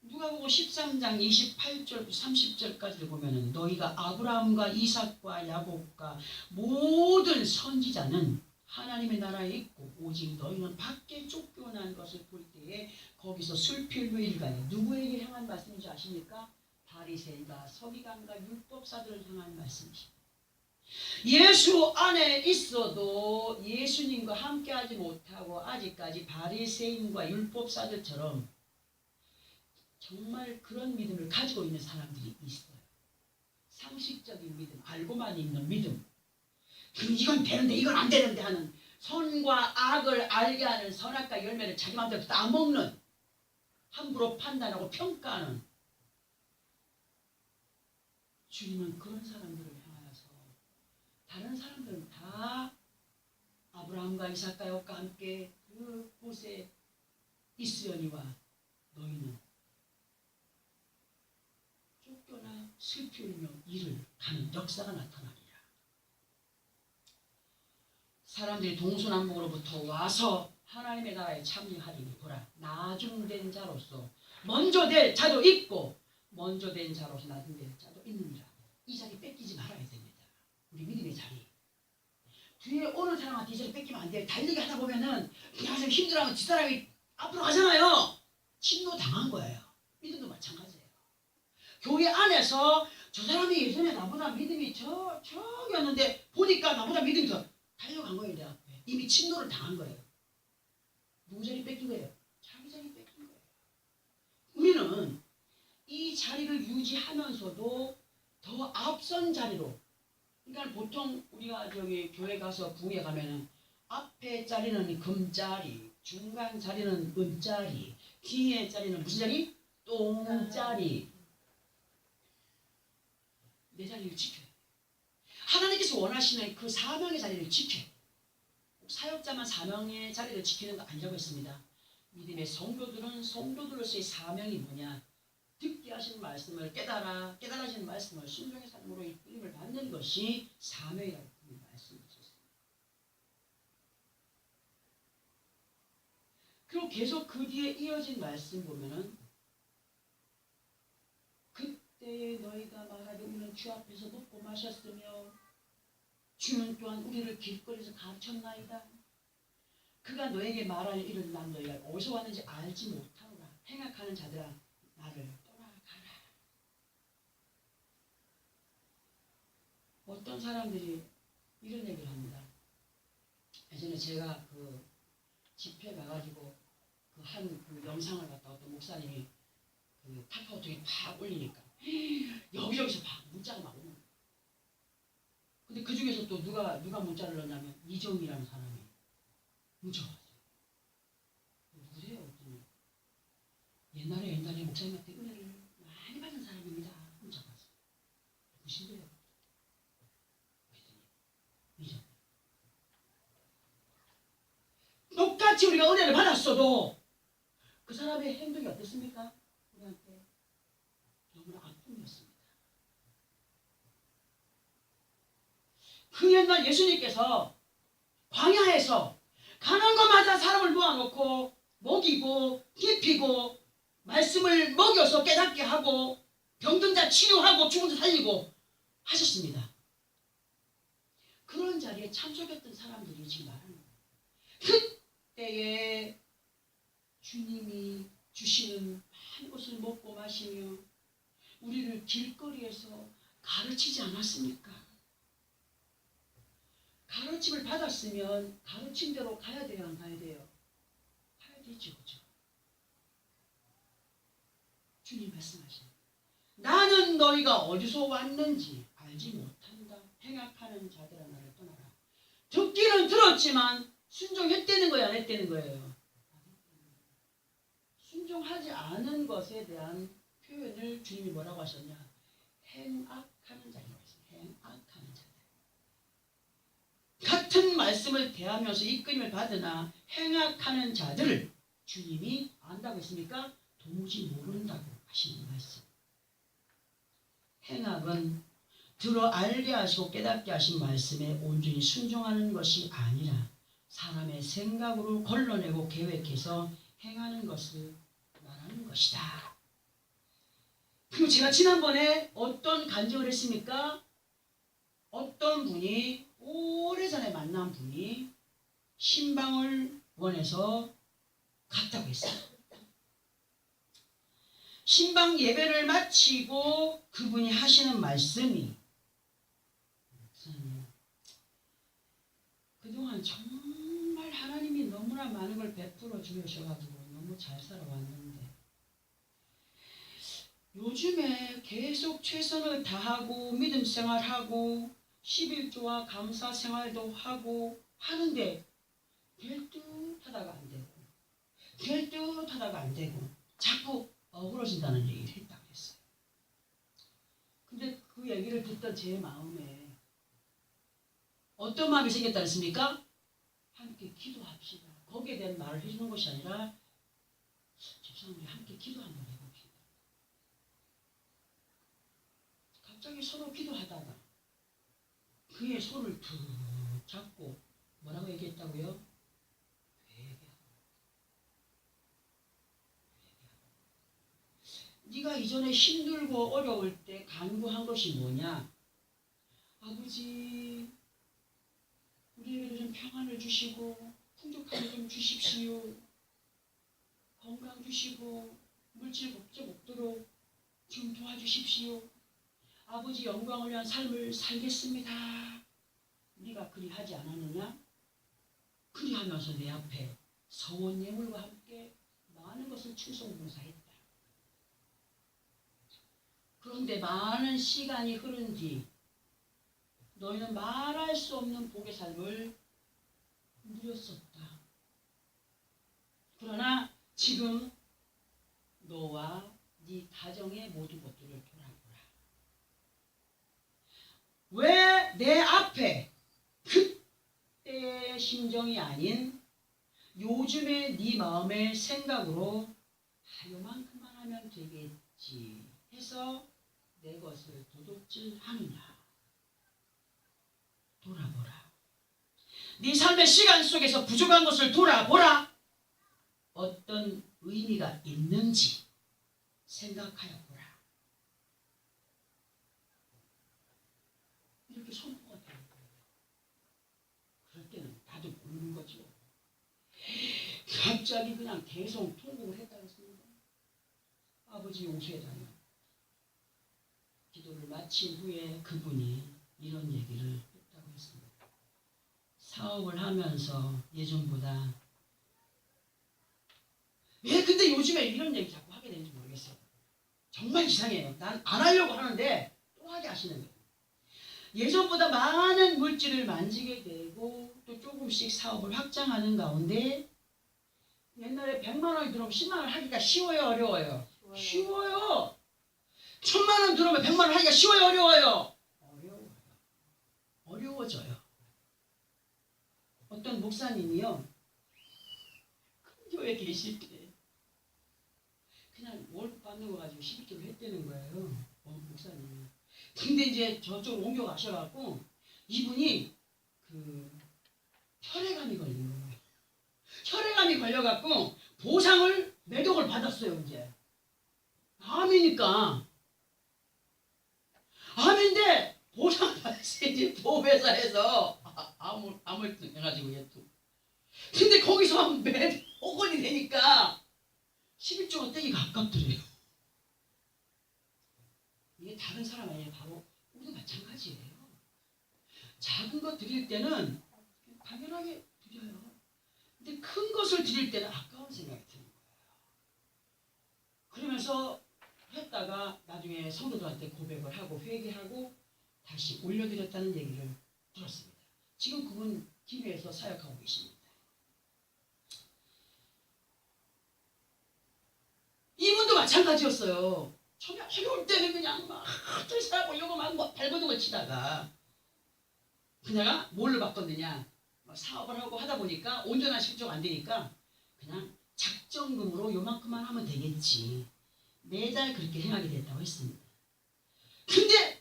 누가복음 13장 28절 30절까지를 보면은 너희가 아브라함과 이삭과 야곱과 모든 선지자는 하나님의 나라에 있고 오직 너희는 밖에 쫓겨난 것을 볼 때에 거기서 술필로 일가요. 누구에게 향한 말씀인지 아십니까? 바리새인과 서기관과 율법사들을 향한 말씀이십니다. 예수 안에 있어도 예수님과 함께하지 못하고 아직까지 바리새인과 율법사들처럼 정말 그런 믿음을 가지고 있는 사람들이 있어요. 상식적인 믿음, 알고만 있는 믿음. 이건 되는데 이건 안 되는데 하는, 선과 악을 알게 하는 선악과 열매를 자기 마음대로 따먹는, 함부로 판단하고 평가하는, 주님은 그런 사람들을 향하여서 다른 사람들은 다 아브라함과 이삭과 야곱과 함께 그곳에 있으려니와 너희는 쫓겨나 슬피 울며 이를 가는 역사가 나타나리라. 사람들이 동서남북으로부터 와서 하나님의 나라에 참여하리니 보라, 나중된 자로서 먼저 될 자도 있고 먼저 된 자로서 나중될 자도 있느니라. 이 자리 뺏기지 말아야 됩니다. 우리 믿음의 자리. 뒤에 오는 사람한테 이 자리 뺏기면 안 돼요. 달리기 하다 보면은 그냥 좀 힘들어하면 뒷사람이 앞으로 가잖아요. 침노 당한 거예요. 믿음도 마찬가지예요. 교회 안에서 저 사람이 예전에 나보다 믿음이 저기였는데 보니까 나보다 믿음이 더 달려간 거예요. 내 앞에. 이미 침노를 당한 거예요. 누구 자리 뺏긴 거예요? 자기 자리 뺏긴 거예요. 우리는 이 자리를 유지하면서도 더 앞선 자리로, 그러니까 보통 우리가 저기 교회 가서 부에 가면은 앞에 자리는 금자리, 중간 자리는 은자리, 뒤에 자리는 무슨 자리? 똥자리. 내 자리를 지켜요. 하나님께서 원하시는 그 사명의 자리를 지켜요. 사역자만 사명의 자리를 지키는 거 아니라고 했습니다. 믿음의 성도들은 성도들로서의 사명이 뭐냐? 듣게 하신 말씀을 깨달으신 말씀을 순종의 삶으로 이끌림을 받는 것이 사명이라고 말씀하셨습니다. 그리고 계속 그 뒤에 이어진 말씀 보면은 그때에 너희가 말하기 우리는 주 앞에서 먹고 마셨으며 주는 또한 우리를 길거리에서 가르쳤나이다. 그가 너에게 말할 일은 난 너희가 어디서 왔는지 알지 못하노라. 행악하는 자들아 나를 떠나가라. 어떤 사람들이 이런 얘기를 합니다. 예전에 제가 그 집회 가가지고 그 영상을 갖다 어떤 목사님이 그 카카오톡에 팍 올리니까 여기저기서 막 문자가 막 오는 거예요. 근데 그 중에서 또 누가 문자를 넣냐면 이정이라는 사람이 문자가 왔어요. 누구세요? 그랬더니 옛날에 목사님한테 은혜를 많이 받은 사람입니다. 문자가 왔어요. 누구신데요? 그랬더니 이정. 똑같이 우리가 은혜를 받았어도 그 사람의 행동이 어땠습니까? 우리한테 너무나 아픔이었습니다. 그 옛날 예수님께서 광야에서 가는 것마다 사람을 모아놓고 먹이고 입히고 말씀을 먹여서 깨닫게 하고 병든 자 치료하고 죽은 자 살리고 하셨습니다. 그런 자리에 참석했던 사람들이 지금 말하는 거예요. 그때에 주님이 주시는 한 것을 먹고 마시며 우리를 길거리에서 가르치지 않았습니까? 가르침을 받았으면 가르침대로 가야 돼요, 안 가야 돼요? 가야 되죠, 그죠? 주님 말씀하십니다. 나는 너희가 어디서 왔는지 알지 못한다. 행악하는 자들아 나를 떠나라. 듣기는 들었지만 순종했다는 거예요, 안 했다는 거예요? 순종하지 않은 것에 대한 표현을 주님이 뭐라고 하셨냐? 행악하는 자라고 했어요. 행악하는 자들. 같은 말씀을 대하면서 이끌림을 받으나 행악하는 자들을 주님이 안다고 했습니까? 도무지 모른다고 하시는 말씀. 행악은 들어 알게 하시고 깨닫게 하신 말씀에 온전히 순종하는 것이 아니라 사람의 생각으로 걸러내고 계획해서 행하는 것을 말하는 것이다. 그리고 제가 지난번에 어떤 간증을 했습니까? 어떤 분이 오래전에 만난 분이 신방을 원해서 갔다고 했어요. 신방 예배를 마치고 그분이 하시는 말씀이, 그동안 정말 하나님이 너무나 많은 걸 베풀어 주셔가지고 너무 잘 살아왔는데 요즘에 계속 최선을 다하고 믿음 생활하고 11조와 감사 생활도 하고 하는데 될 듯 하다가 안 되고 될 듯 하다가 안 되고 자꾸 어그러진다는 얘기를 했다고 했어요. 근데 그 얘기를 듣던 제 마음에 어떤 마음이 생겼다 했습니까? 함께 기도합시다. 거기에 대한 말을 해주는 것이 아니라 집사람이 함께 기도 한번 해봅시다. 갑자기 서로 기도하다가 그의 손을 툭 잡고 뭐라고 얘기했다고요? 네가 이전에 힘들고 어려울 때 간구한 것이 뭐냐? 아버지, 우리에게도 좀 평안을 주시고 풍족함을 좀 주십시오. 건강 주시고 물질 걱정 없도록 좀 도와주십시오. 아버지 영광을 위한 삶을 살겠습니다. 네가 그리하지 않았느냐? 그리하면서 내 앞에 서원 예물과 함께 많은 것을 충성봉사했다. 그런데 많은 시간이 흐른 뒤 너희는 말할 수 없는 복의 삶을 누렸었다. 그러나 지금 너와 네 가정의 모든 것들을 돌아보라. 왜 내 앞에 그때의 심정이 아닌 요즘의 네 마음의 생각으로 요만큼만 하면 되겠지 해서 내 것을 도둑질하느냐. 돌아보라. 네 삶의 시간 속에서 부족한 것을 돌아보라. 어떤 의미가 있는지 생각하여 보라. 이렇게 선포가 되는 거예요. 그럴 때는 나도 모르는 거죠. 갑자기 그냥 계속 통곡을 했다고 했습니다. 아버지 용서해달라. 기도를 마친 후에 그분이 이런 얘기를 했다고 했습니다. 사업을 하면서 예전보다 왜 근데 요즘에 이런 얘기 자꾸 하게 되는지 모르겠어요. 정말 이상해요. 난 안 하려고 하는데 또 하게 하시는 거예요. 예전보다 많은 물질을 만지게 되고 또 조금씩 사업을 확장하는 가운데 옛날에 100만 원이 들어오면 10만 원 하기가 쉬워요, 어려워요? 쉬워요. 1000만 원 들어오면 100만 원 하기가 쉬워요, 어려워요? 어려워져요. 어떤 목사님이요, 큰 교회 계실 때 그냥 월급 받는 거 가지고 12조를 했다는 거예요. 목사님이. 근데 이제 저쪽으로 옮겨가셔갖고 이분이 그 혈액암이 걸린 거예요. 혈액암이 걸려갖고 보상을 매독을 받았어요. 이제 암이니까 암인데 보상 받았어야지. 보험회사에서 암을 해가지고 얘도. 근데 거기서 매 5건이 되니까 11조가 떼기 가깝더래요. 이게 다른 사람 아니에요. 바로 우리도 마찬가지예요. 작은 것 드릴 때는 당연하게 드려요. 근데 큰 것을 드릴 때는 아까운 생각이 드는 거예요. 그러면서 했다가 나중에 성도들한테 고백을 하고 회개하고 다시 올려드렸다는 얘기를 들었습니다. 지금 그분 기회에서 사역하고 계십니다. 이분도 마찬가지였어요. 처음에 어려울 때는 그냥 막 들사보려고 막 발버둥을 치다가 그녀가 뭘로 바꿨느냐, 막 사업을 하고 하다 보니까 온전한 실조가 안 되니까 그냥 작정금으로 요만큼만 하면 되겠지. 매달 그렇게 행하게 됐다고 했습니다. 근데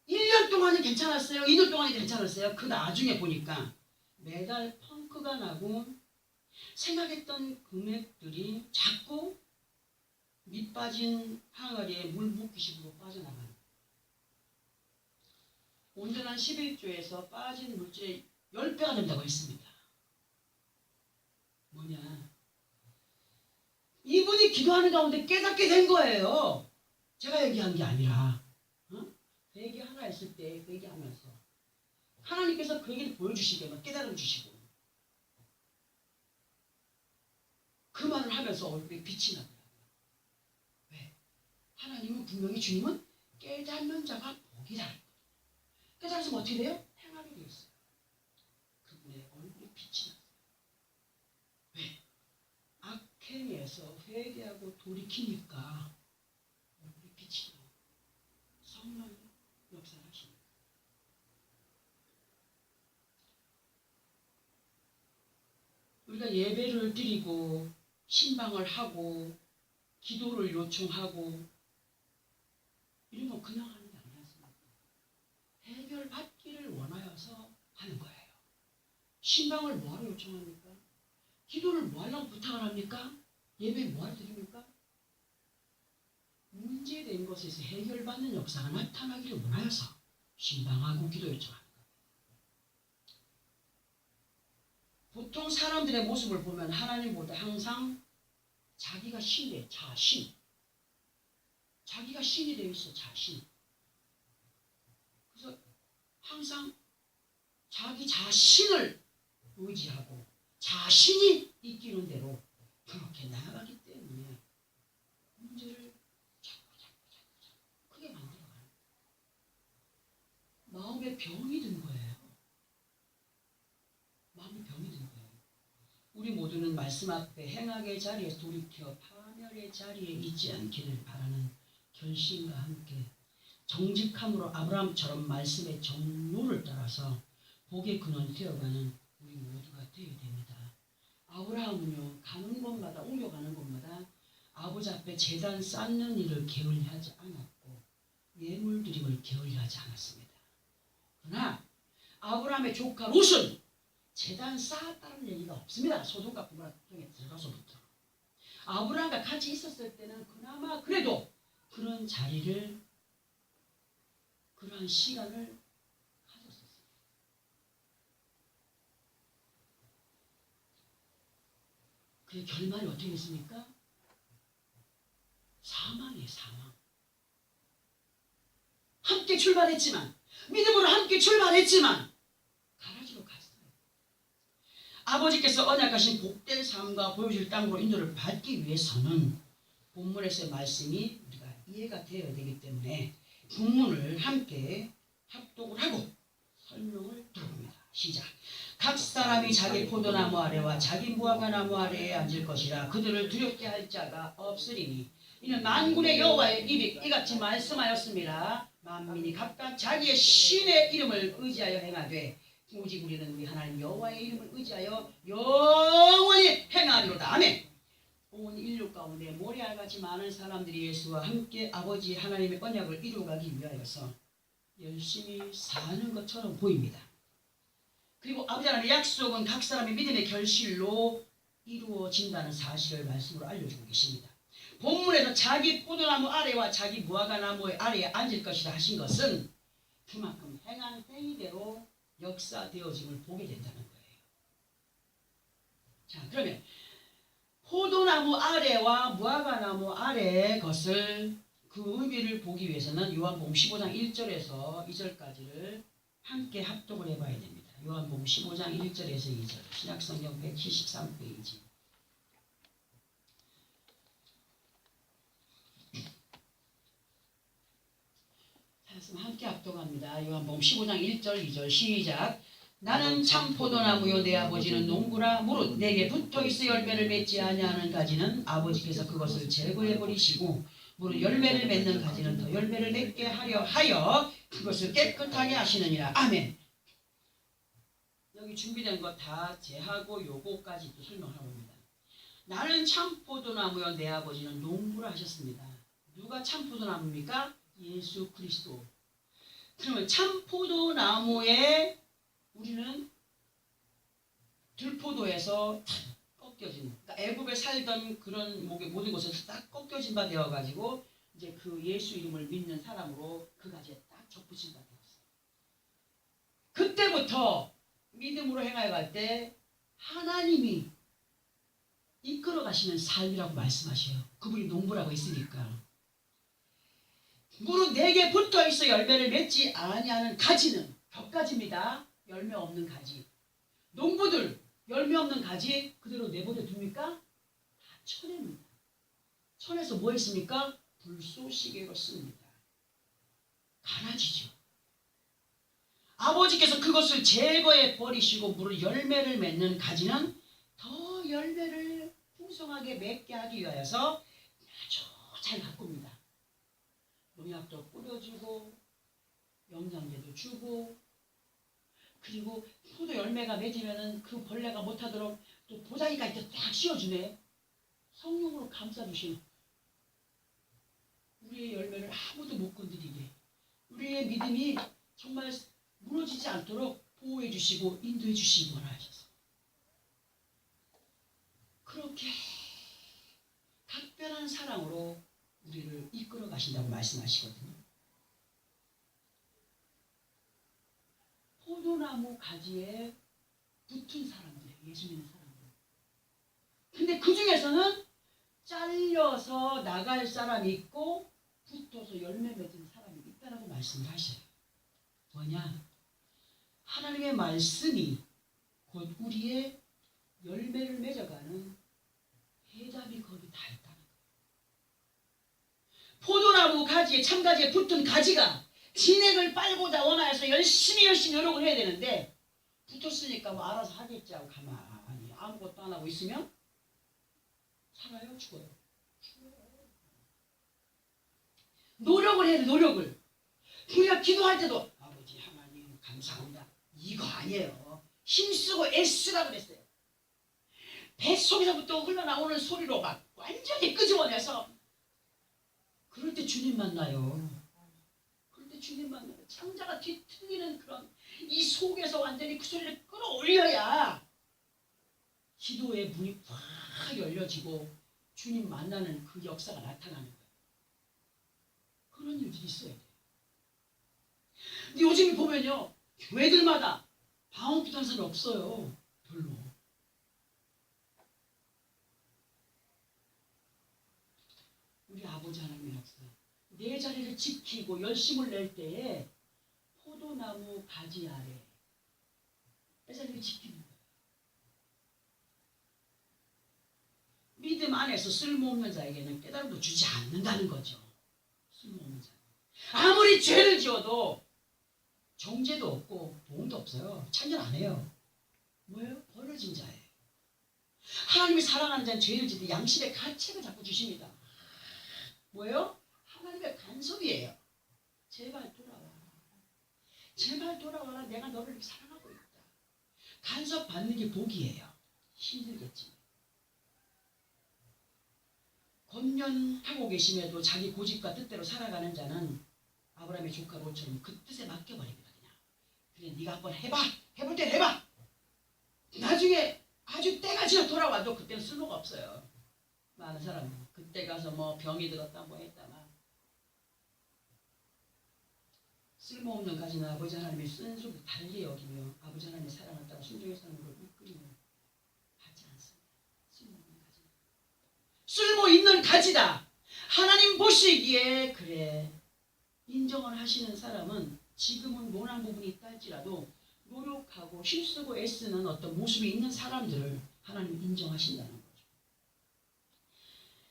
1년 동안은 괜찮았어요. 2년 동안이 괜찮았어요. 그 나중에 보니까 매달 펑크가 나고 생각했던 금액들이 자꾸 밑빠진 항아리에 물 붓기식으로 빠져나가는 거예요. 온전한 11조에서 빠진 물질의 10배가 된다고 했습니다. 뭐냐? 이분이 기도하는 가운데 깨닫게 된 거예요. 제가 얘기한 게 아니라 회개 하나 했을 때 회개하면서 하나님께서 그 얘기를 보여주시게 깨달음 주시고 그 말을 하면서 얼굴에 빛이 나더라고요. 왜? 하나님은 분명히 주님은 깨닫는 자가 복이다. 깨달으면 어떻게 돼요? 행하게 되어 있어요. 그분의 얼굴에 빛이 났어요. 왜? 악행에서 회개하고 돌이키니까 얼굴에 빛이 나요. 성령이 역사를 하십니다. 우리가 예배를 드리고 신방을 하고 기도를 요청하고 이런 건 그냥 하는 게 아니지 않습니까? 해결받기를 원하여서 하는 거예요. 신방을 뭐하러 요청합니까? 기도를 뭐하려고 부탁을 합니까? 예배 뭐하러 드립니까? 문제된 것에서 해결받는 역사가 나타나기를 원하여서 신방하고 기도 요청합니다. 보통 사람들의 모습을 보면 하나님보다 항상 자기가 신이에요. 자신. 자기가 신이 되어 있어. 자신. 그래서 항상 자기 자신을 의지하고 자신이 이기는 대로 그렇게 나아가기 때문에 문제를 자꾸 크게 만들어가는 마음에 병이 든 거예요. 마음에 병이 든 거예요. 우리 모두는 말씀 앞에 행악의 자리에 돌이켜 파멸의 자리에 있지 않기를 바라는 결심과 함께 정직함으로 아브라함처럼 말씀의 정로를 따라서 복의 근원 되어가는 우리 모두가 되어야 됩니다. 아브라함은요, 가는 곳마다 옮겨가는 곳마다 아버지 앞에 제단 쌓는 일을 게을리하지 않았고 예물 드림을 게을리하지 않았습니다. 그러나 아브라함의 조카 롯은 제단 쌓았다는 얘기가 없습니다. 소돔과 고모라 중에 들어가서부터 아브라함과 같이 있었을 때는 그나마 그래도 그런 자리를 그러한 시간을 가졌었어요. 그 결말이 어떻게 됐습니까? 사망이에요. 사망. 함께 출발했지만 믿음으로 함께 출발했지만 가라지로 갔어요. 아버지께서 언약하신 복된 삶과 보여줄 땅으로 인도를 받기 위해서는 본문에서의 말씀이 우리가 이해가 되어야 되기 때문에 본문을 함께 합독을 하고 설명을 들어봅니다. 시작. 각 사람이 자기 포도나무 아래와 자기 무화과나무 아래에 앉을 것이라. 그들을 두렵게 할 자가 없으리니 이는 만군의 여호와의 입이 이같이 말씀하였습니다. 만민이 각각 자기의 신의 이름을 의지하여 행하되 오직 우리는 우리 하나님 여호와의 이름을 의지하여 영원히 행하리로다. 아멘. 온 인류 가운데 모래알같이 많은 사람들이 예수와 함께 아버지 하나님의 언약을 이루어가기 위하여서 열심히 사는 것처럼 보입니다. 그리고 아버지 하나님의 약속은 각 사람의 믿음의 결실로 이루어진다는 사실을 말씀으로 알려주고 계십니다. 본문에서 자기 포도나무 아래와 자기 무화과나무 아래에 앉을 것이라 하신 것은 그만큼 행한 행위대로 역사되어짐을 보게 된다는 거예요. 자, 그러면 포도나무 아래와 무화과나무 아래의 것을 그 의미를 보기 위해서는 요한복음 15장 1절에서 2절까지를 함께 합독을 해봐야 됩니다. 요한복음 15장 1절에서 2절 신약성경 173페이지. 함께 합독합니다. 요한복음 15장 1절 2절 시작. 나는 참 포도나무요 내 아버지는 농부라. 무릇 내게 붙어있어 열매를 맺지 아니하는 가지는 아버지께서 그것을 제거해 버리시고 무릇 열매를 맺는 가지는 더 열매를 맺게 하려 하여 그것을 깨끗하게 하시느니라. 아멘. 여기 준비된 거 다 제하고 요거까지 또 설명하고 옵니다. 나는 참 포도나무요 내 아버지는 농부라 하셨습니다. 누가 참 포도나무입니까? 예수 그리스도. 그러면 참 포도나무에 우리는 들포도에서 꺾여진, 그러니까 애굽에 살던 그런 모든 곳에서 딱 꺾여진 바 되어가지고 이제 그 예수 이름을 믿는 사람으로 그 가지에 딱 접붙인 바 되었어요. 그때부터 믿음으로 행하여 갈 때 하나님이 이끌어 가시는 삶이라고 말씀하셔요. 그분이 농부라고 했으니까. 무릇 내게 붙어 있어 열매를 맺지 아니하는 가지는 격가지입니다. 열매 없는 가지. 농부들 열매 없는 가지 그대로 내버려 둡니까? 다 쳐냅니다. 쳐내서 뭐 했습니까? 불쏘시개로 씁니다. 가라지죠. 아버지께서 그것을 제거해 버리시고 무릇 열매를 맺는 가지는 더 열매를 풍성하게 맺게 하기 위하여서 아주 잘 가꿉니다. 농약도 뿌려주고 영양제도 주고 그리고 포도 열매가 맺으면은 그 벌레가 못하도록 또 보자기까지 딱 씌워주네. 성령으로 감싸주신 우리의 열매를 아무도 못 건드리게 우리의 믿음이 정말 무너지지 않도록 보호해 주시고 인도해 주시기 원하셔서 그렇게 각별한 사랑으로 우리를 이끌어 가신다고 말씀하시거든요. 포도나무 가지에 붙은 사람들, 예수 믿는 사람들. 근데 그 중에서는 잘려서 나갈 사람이 있고 붙어서 열매 맺은 사람이 있다라고 말씀을 하셔요. 뭐냐? 하나님의 말씀이 곧 우리의 열매를 맺어가는 해답이 거기 다 있다는 거예요. 포도나무 가지에 참가지에 붙은 가지가 진액을 빨고자 원하여서 열심히 노력을 해야 되는데 붙었으니까 뭐 알아서 하겠지 하고 가만히 아무것도 안 하고 있으면 살아요? 죽어요? 죽어요. 노력을 해야 돼. 노력을. 우리가 기도할 때도 아버지 하나님 감사합니다. 이거 아니에요. 힘쓰고 애쓰라 그랬어요. 뱃속에서부터 흘러나오는 소리로 막 완전히 끄집어내서 그럴 때 주님 만나요. 그럴 때 주님 만나요. 창자가 뒤틀리는 그런 이 속에서 완전히 그 소리를 끌어올려야 기도의 문이 확 열려지고 주님 만나는 그 역사가 나타나는 거예요. 그런 일들이 있어야 돼요. 근데 요즘 보면요. 교회들마다 방언기도하는 없어요. 별로. 우리 아버지 하나님의 역사. 내 자리를 지키고 열심을 낼 때에 포도나무 가지 아래 내 자리를 지키는 거예요. 믿음 안에서 쓸모없는 자에게는 깨달음도 주지 않는다는 거죠. 쓸모없는 자. 아무리 죄를 지어도 정죄도 없고 보험도 없어요. 참견 안 해요. 뭐예요? 버려진 자예요. 하나님이 사랑하는 자는 죄를 지을 때 양심의 가책을 자꾸 주십니다. 뭐예요? 하나님의 간섭이에요. 제발 돌아와. 제발 돌아와라. 내가 너를 이렇게 사랑하고 있다. 간섭 받는 게 복이에요. 힘들겠지. 권면하고 계심에도 자기 고집과 뜻대로 살아가는 자는 아브라함의 조카 롯처럼 그 뜻에 맡겨버립니다. 그냥. 그래 네가 한번 해봐. 해볼 땐 해봐. 나중에 아주 때가 지나 돌아와도 그때는 쓸모가 없어요. 많은 사람은 그때 가서 뭐 병이 들었다 뭐 했다 막 쓸모없는 가지는 아버지 하나님의 쓴소리 달리 여기며 아버지 하나님의 사랑을 따라 순종의 삶으로 이끌림을 받지 않습니다. 쓸모없는 가지. 쓸모있는 가지다. 하나님 보시기에 그래 인정을 하시는 사람은 지금은 모난 부분이 있다 할지라도 노력하고 힘쓰고 애쓰는 어떤 모습이 있는 사람들을 하나님 인정하신다는 거죠.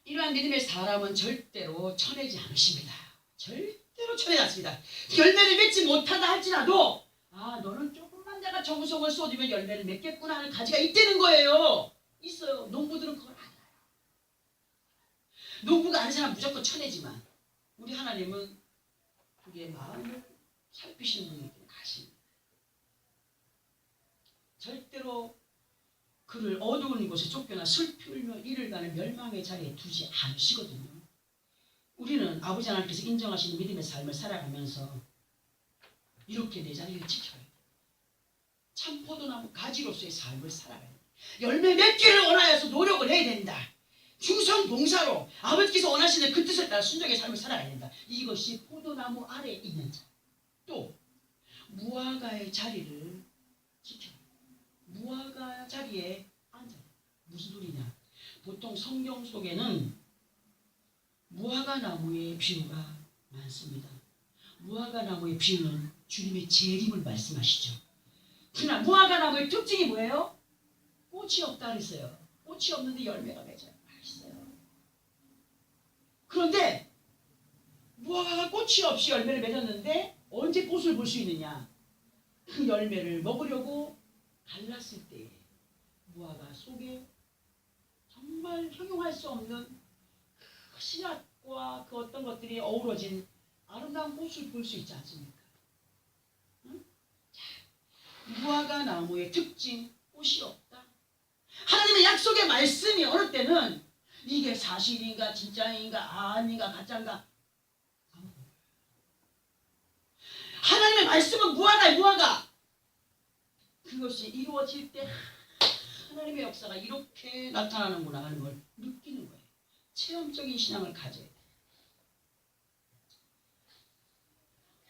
이러한 믿음의 사람은 절대로 쳐내지 않으십니다. 절대로 쳐내지 않습니다. 열매를 맺지 못하다 할지라도 아 너는 조금만 내가 정성을 쏟으면 열매를 맺겠구나 하는 가지가 있다는 거예요. 있어요. 농부들은 그걸 알아요. 농부가 아는 사람 무조건 쳐내지만 우리 하나님은 그의 마음을 살피시는 분이기 때문에 아십니다. 절대로 그를 어두운 곳에 쫓겨나 슬피 울며 이를 가는 멸망의 자리에 두지 않으시거든요. 우리는 아버지 하나님께서 인정하시는 믿음의 삶을 살아가면서 이렇게 내 자리를 지켜야 돼요. 참 포도나무 가지로서의 삶을 살아가야 돼요. 열매 맺기를 원하여서 노력을 해야 된다. 충성 봉사로 아버지께서 원하시는 그 뜻을 따라 순종의 삶을 살아가야 된다. 이것이 포도나무 아래에 있는 자. 또 무화과의 자리를 지켜야 돼요. 무화과 자리에 앉아요. 무슨 소리냐? 보통 성경 속에는 무화과 나무의 비유가 많습니다. 무화과 나무의 비유는 주님의 재림을 말씀하시죠. 그러나 무화과 나무의 특징이 뭐예요? 꽃이 없다 그랬어요. 꽃이 없는데 열매가 맺어요. 맛있어요. 그런데 무화과가 꽃이 없이 열매를 맺었는데 언제 꽃을 볼 수 있느냐? 그 열매를 먹으려고 갈랐을 때 무화과 속에 정말 형용할 수 없는 그 씨앗과 그 어떤 것들이 어우러진 아름다운 꽃을 볼 수 있지 않습니까? 응? 자, 무화과 나무의 특징, 꽃이 없다. 하나님의 약속의 말씀이 어느 때는 이게 사실인가 진짜인가 아닌가 가짜인가, 하나님의 말씀은 무화과야, 무화과. 그것이 이루어질 때 하나님의 역사가 이렇게 나타나는구나 하는 걸 느끼는 거예요. 체험적인 신앙을 가져야 돼요.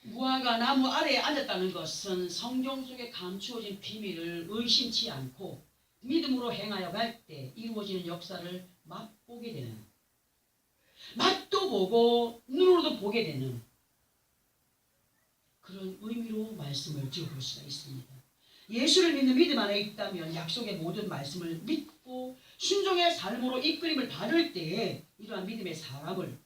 무화과 나무 아래에 앉았다는 것은 성경 속에 감추어진 비밀을 의심치 않고 믿음으로 행하여 갈 때 이루어지는 역사를 맛보게 되는, 맛도 보고 눈으로도 보게 되는 그런 의미로 말씀을 지어볼 수가 있습니다. 예수를 믿는 믿음 안에 있다면 약속의 모든 말씀을 믿고 순종의 삶으로 이끌림을 받을 때에 이러한 믿음의 사람을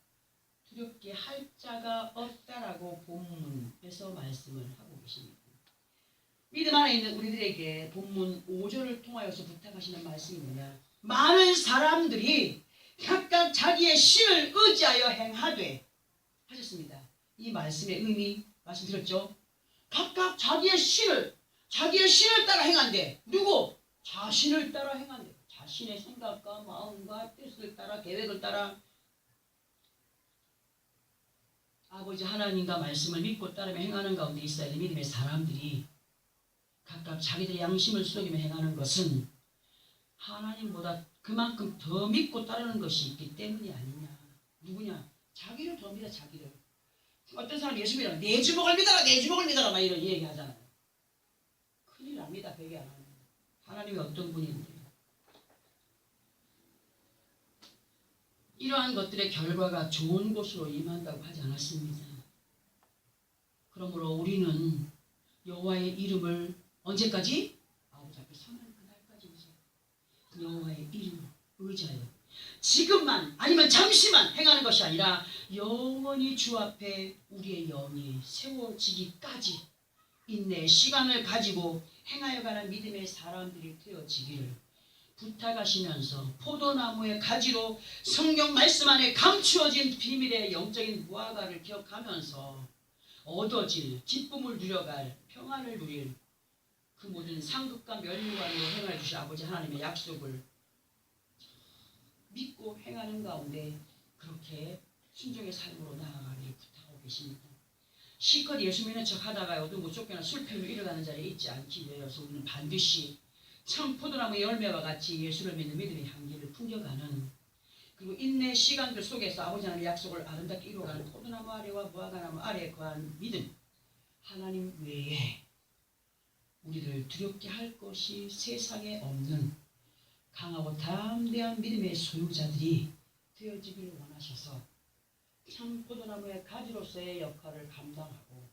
두렵게 할 자가 없다라고 본문에서 말씀을 하고 계십니다. 믿음 안에 있는 우리들에게 본문 5절을 통하여서 부탁하시는 말씀이 뭐냐? 많은 사람들이 각각 자기의 신을 의지하여 행하되 하셨습니다. 이 말씀의 의미 말씀드렸죠? 각각 자기의 신을 따라 행한대. 누구? 자신을 따라 행한대. 자신의 생각과 마음과 뜻을 따라, 계획을 따라 아버지 하나님과 말씀을 믿고 따르며 행하는 가운데 있어야 될 믿음의 사람들이 각각 자기들의 양심을 쓰러기며 행하는 것은 하나님보다 그만큼 더 믿고 따르는 것이 있기 때문이 아니냐. 누구냐? 자기를 더 믿어, 자기를. 어떤 사람 예수 믿으면 내 주먹을 믿어라, 내 주먹을 믿어라 막 이런 얘기 하잖아요. 큰일 납니다. 배게 안 하면. 하나님이 어떤 분인데. 이러한 것들의 결과가 좋은 곳으로 임한다고 하지 않았습니다. 그러므로 우리는 여호와의 이름을 언제까지? 아버지 앞에 서는 그날까지 의지하여 여호와의 이름을 의지하여 지금만 아니면 잠시만 행하는 것이 아니라 영원히 주 앞에 우리의 영이 세워지기까지 인내 시간을 가지고 행하여가는 믿음의 사람들이 되어지기를 부탁하시면서 포도나무의 가지로 성경 말씀 안에 감추어진 비밀의 영적인 무화과를 기억하면서 얻어질 기쁨을 누려갈 평안을 누릴 그 모든 상급과 멸류관으로 행하여 주실 아버지 하나님의 약속을 믿고 행하는 가운데 그렇게 순종의 삶으로 나아가기를 부탁하고 계십니다. 실컷 예수 믿는 척 하다가 어떤 못 쫓겨나 술패로 일어나는 자리에 있지 않기 위해서 우리는 반드시 참 포도나무 열매와 같이 예수를 믿는 믿음의 향기를 풍겨가는, 그리고 인내 시간들 속에서 아버지 하나님의 약속을 아름답게 이루어가는 포도나무 아래와 무화과나무 아래에 거한 믿음, 하나님 외에 우리를 두렵게 할 것이 세상에 없는 강하고 담대한 믿음의 소유자들이 되어지기를 원하셔서 참 포도나무의 가지로서의 역할을 감당하고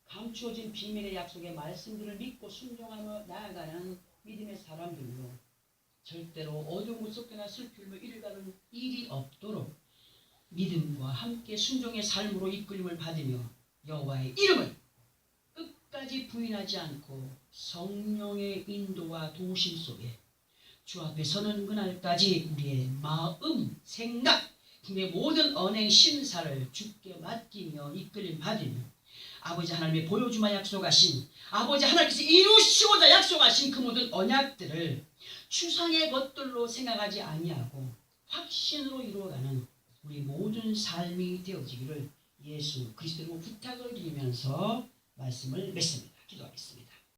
감추어진 비밀의 약속의 말씀들을 믿고 순종하며 나아가는 믿음의 사람들로 절대로 어두운 곳 쫓겨나 슬픔을 이뤄가는 일이 없도록 믿음과 함께 순종의 삶으로 이끌림을 받으며 여호와의 이름을 끝까지 부인하지 않고 성령의 인도와 도우심 속에 주 앞에 서는 그날까지 우리의 마음, 생각, 우리의 모든 언행, 신사를 주께 맡기며 이끌림 받으며 아버지 하나님의 보여주마 약속하신, 아버지 하나님께서 이루시고자 약속하신 그 모든 언약들을 추상의 것들로 생각하지 아니하고 확신으로 이루어가는 우리 모든 삶이 되어지기를 예수 그리스도로 부탁을 드리면서 말씀을 맺습니다. 기도하겠습니다.